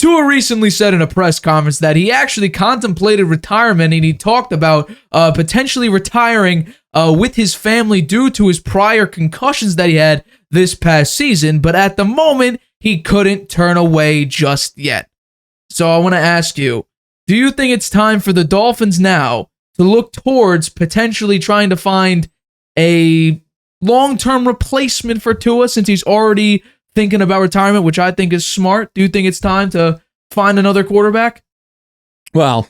Tua recently said in a press conference that he actually contemplated retirement, and he talked about potentially retiring with his family due to his prior concussions that he had this past season, but at the moment, he couldn't turn away just yet. So I want to ask you, do you think it's time for the Dolphins now to look towards potentially trying to find a long-term replacement for Tua since he's already thinking about retirement, which I think is smart? Do you think it's time to find another quarterback? Well,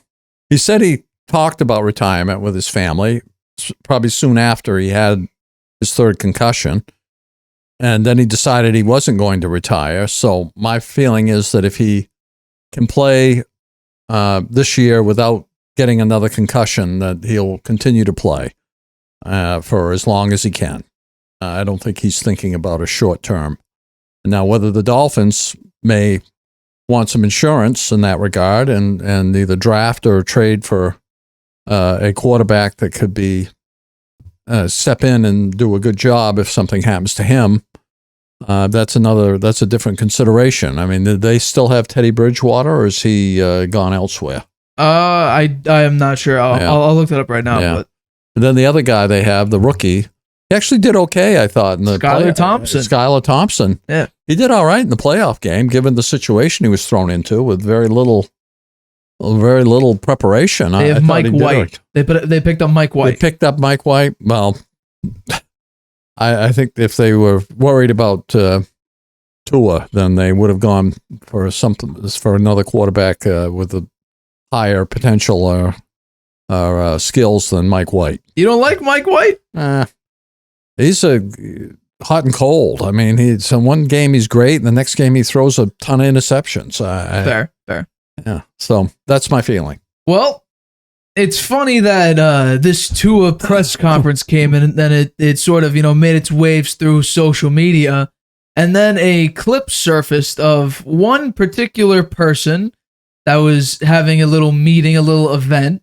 he said he talked about retirement with his family, probably soon after he had his third concussion. And then he decided he wasn't going to retire. So my feeling is that if he can play this year without getting another concussion, that he'll continue to play for as long as he can. I don't think he's thinking about a short term. Now, whether the Dolphins may want some insurance in that regard and either draft or trade for a quarterback that could be step in and do a good job if something happens to him, that's a different consideration. I mean, do they still have Teddy Bridgewater, or is he gone elsewhere? I am not sure. I'll look that up right now. Yeah. But And then the other guy they have, the rookie, he actually did okay, I thought. In the Skylar Thompson. Yeah. He did all right in the playoff game, given the situation he was thrown into with very little preparation. They have Mike White. They picked up Mike White. They picked up Mike White. Well, I think if they were worried about Tua, then they would have gone for another quarterback with a higher potential or skills than Mike White. You don't like Mike White? He's a hot and cold. I mean, in one game he's great, and the next game he throws a ton of interceptions. Fair. Yeah, so that's my feeling. Well, it's funny that this Tua press conference came in, and then it sort of made its waves through social media, and then a clip surfaced of one particular person that was having a little meeting, a little event,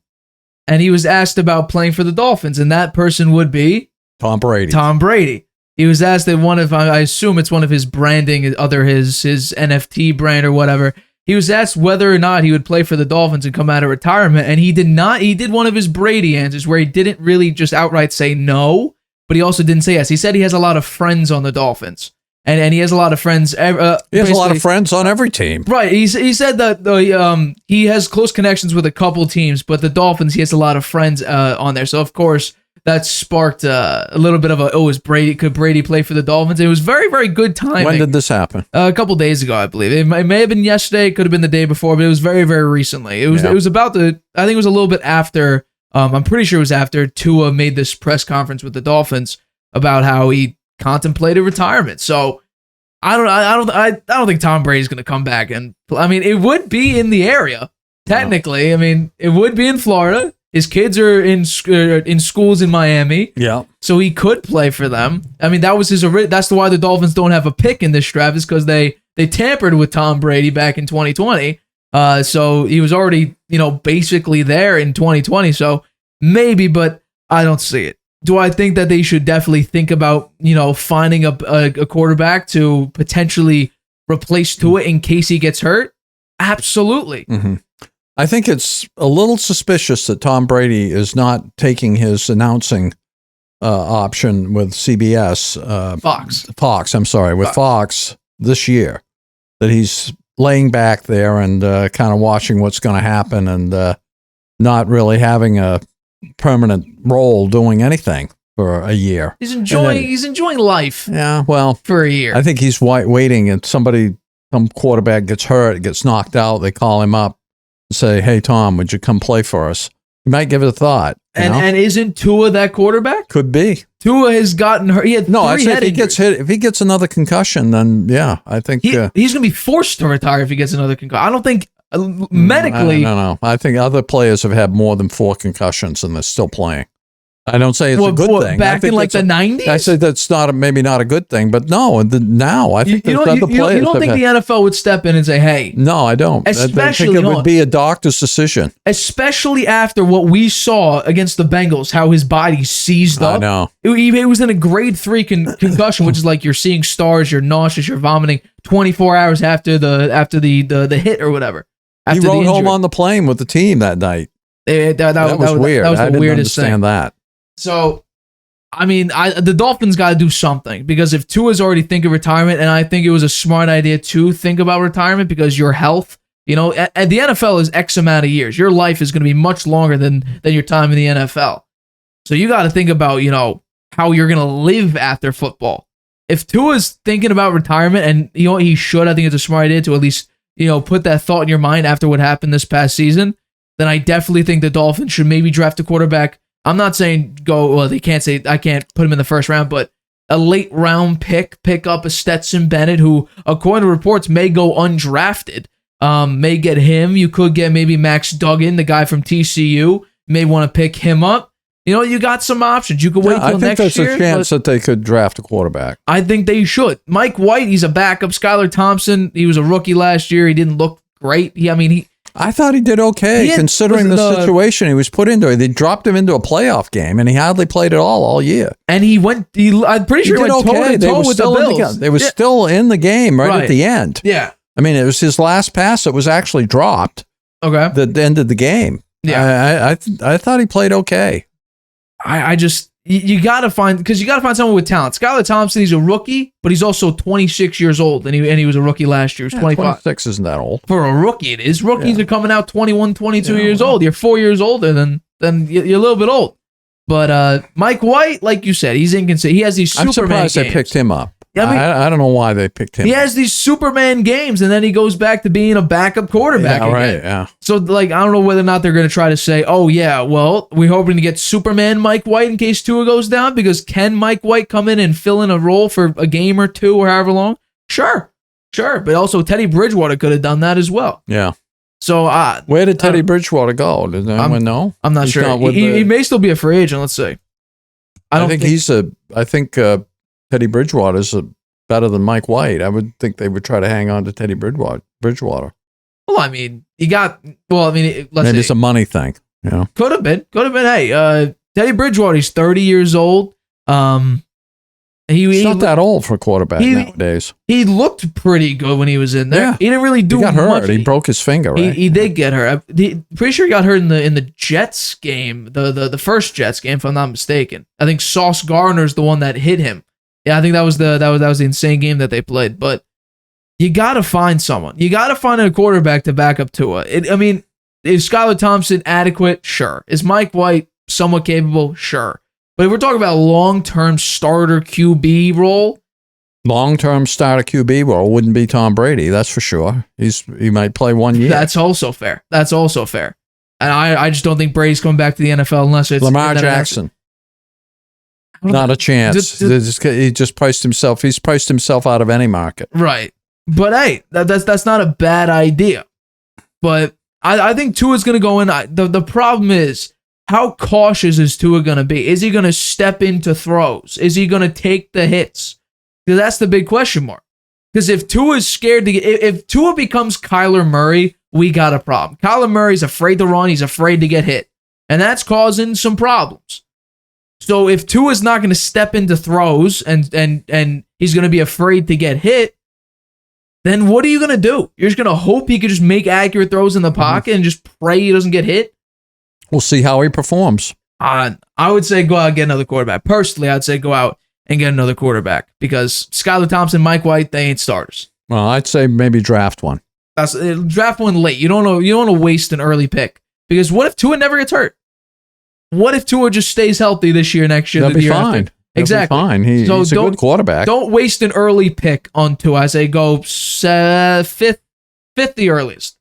and he was asked about playing for the Dolphins, and that person would be Tom Brady. He was asked that I assume it's one of his branding, his NFT brand or whatever. He was asked whether or not he would play for the Dolphins and come out of retirement, and he did not. He did one of his Brady answers where he didn't really just outright say no, but he also didn't say yes. He said he has a lot of friends on the Dolphins, and he has a lot of friends. He has a lot of friends on every team. Right. He said that he has close connections with a couple teams, but the Dolphins, he has a lot of friends on there. So, of course, that sparked a little bit of could Brady play for the Dolphins? It was very, very good timing. When did this happen? A couple days ago, I believe. It may have been yesterday. It could have been the day before, but it was very, very recently. It was about I think it was a little bit after, I'm pretty sure it was after Tua made this press conference with the Dolphins about how he contemplated retirement. So I don't think Tom Brady's going to come back. And I mean, it would be in the area, technically. I mean, it would be in Florida. His kids are in schools in Miami. Yeah. So he could play for them. I mean, that's why the Dolphins don't have a pick in this draft, is because they tampered with Tom Brady back in 2020. So he was already, basically there in 2020. So maybe, but I don't see it. Do I think that they should definitely think about, finding a quarterback to potentially replace Tua in case he gets hurt? Absolutely. Mm-hmm. I think it's a little suspicious that Tom Brady is not taking his announcing option with CBS. Fox this year. That he's laying back there and kind of watching what's going to happen and not really having a permanent role doing anything for a year. He's enjoying life. Yeah, well, for a year. I think he's waiting and some quarterback gets hurt, gets knocked out, they call him up. Say, hey, Tom, would you come play for us? You might give it a thought. And isn't Tua that quarterback? Could be. Tua has gotten hurt. He had if he gets another concussion, then yeah, I think he's going to be forced to retire if he gets another concussion. I don't think medically. No. I think other players have had more than 4 concussions and they're still playing. I don't say it's a good thing. Back in like the 90s? I say that's maybe not a good thing, but no, now I think there's other players. You don't think the NFL would step in and say, hey. No, I don't. Especially, I think it would be a doctor's decision. Especially after what we saw against the Bengals, how his body seized up. I know. It was in a grade 3 concussion, which is like you're seeing stars, you're nauseous, you're vomiting 24 hours after the hit or whatever. He rode home on the plane with the team that night. That was weird. That was the I didn't weirdest understand thing. that. So, I mean, the Dolphins got to do something, because if Tua's already thinking retirement, and I think it was a smart idea to think about retirement because your health, at the NFL is X amount of years. Your life is going to be much longer than your time in the NFL. So you got to think about, how you're going to live after football. If Tua's thinking about retirement, and he should, I think it's a smart idea to at least, put that thought in your mind after what happened this past season, then I definitely think the Dolphins should maybe draft a quarterback. I'm not saying they can't say I can't put him in the first round, but a late round pick up a Stetson Bennett, who, according to reports, may go undrafted. May get him. You could get maybe Max Duggan, the guy from TCU. May want to pick him up. You got some options. You could wait till next year. I think there's a chance that they could draft a quarterback. I think they should. Mike White, he's a backup. Skylar Thompson, he was a rookie last year. He didn't look great. I thought he did okay, considering the situation he was put into. They dropped him into a playoff game, and he hardly played at all year. And I'm pretty sure he went toe-to-toe with the Bills. They were still in the game right at the end. Yeah. I mean, it was his last pass that was actually dropped. Okay. That ended the game. Yeah. I thought he played okay. You got to find someone with talent. Skylar Thompson, he's a rookie, but he's also 26 years old, and he was a rookie last year. He was 25. 26 isn't that old. For a rookie, it is. Rookies are coming out 21, 22 years old. You're 4 years older than you're a little bit old. But Mike White, like you said, he's inconsistent. He has these Superman games. I'm surprised they picked him up. I don't know why they picked him. He has these Superman games, and then he goes back to being a backup quarterback. Yeah, right. Yeah. So, I don't know whether or not they're going to try to say, "Oh yeah, well, we're hoping to get Superman Mike White in case Tua goes down." Because can Mike White come in and fill in a role for a game or two or however long? Sure. But also Teddy Bridgewater could have done that as well. Yeah. So, where did Teddy Bridgewater go? Does anyone know? I'm not sure. He may still be a free agent. Let's see. I think Teddy Bridgewater's better than Mike White. I would think they would try to hang on to Teddy Bridgewater. Well, I mean, let's maybe it's a money thing. Could have been. Hey, Teddy Bridgewater, he's 30 years old. He's not that old for a quarterback nowadays. He looked pretty good when he was in there. Yeah. He didn't really do He got hurt. much. He broke his finger, right? He did get hurt. Pretty sure he got hurt in the Jets game, the first Jets game, if I'm not mistaken. I think Sauce Gardner's the one that hit him. Yeah, I think that was the insane game that they played. But you got to find someone. You got to find a quarterback to back up Tua. Is Skylar Thompson adequate? Sure. Is Mike White somewhat capable? Sure. But if we're talking about long-term starter QB role, long-term starter QB role wouldn't be Tom Brady. That's for sure. He might play 1 year. That's also fair. And I just don't think Brady's coming back to the NFL unless it's Lamar Jackson. Not a chance. He just priced himself. He's priced himself out of any market. Right. But hey, that's not a bad idea. But I think Tua's going to go in. The problem is, how cautious is Tua going to be? Is he going to step into throws? Is he going to take the hits? Because that's the big question mark. Because if Tua is scared if Tua becomes Kyler Murray, we got a problem. Kyler Murray's afraid to run. He's afraid to get hit. And that's causing some problems. So if Tua's not going to step into throws and he's going to be afraid to get hit, then what are you going to do? You're just going to hope he could just make accurate throws in the pocket and just pray he doesn't get hit? We'll see how he performs. I would say go out and get another quarterback. Personally, I'd say go out and get another quarterback because Skylar Thompson, Mike White, they ain't starters. Well, I'd say maybe draft one. Draft one late. You don't know. You don't want to waste an early pick because what if Tua never gets hurt? What if Tua just stays healthy this year, next year? They'll be fine. Exactly. Fine. He's a good quarterback. Don't waste an early pick on Tua. I say go fifth the earliest.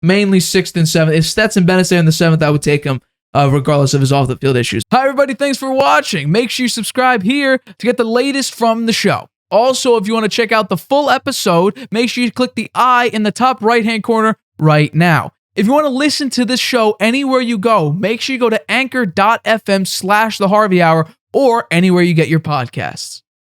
Mainly 6th and 7th. If Stetson Bennett's there in the 7th, I would take him regardless of his off-the-field issues. Hi, everybody. Thanks for watching. Make sure you subscribe here to get the latest from the show. Also, if you want to check out the full episode, make sure you click the I in the top right-hand corner right now. If you want to listen to this show anywhere you go, make sure you go to anchor.fm/The Harvey Hour or anywhere you get your podcasts.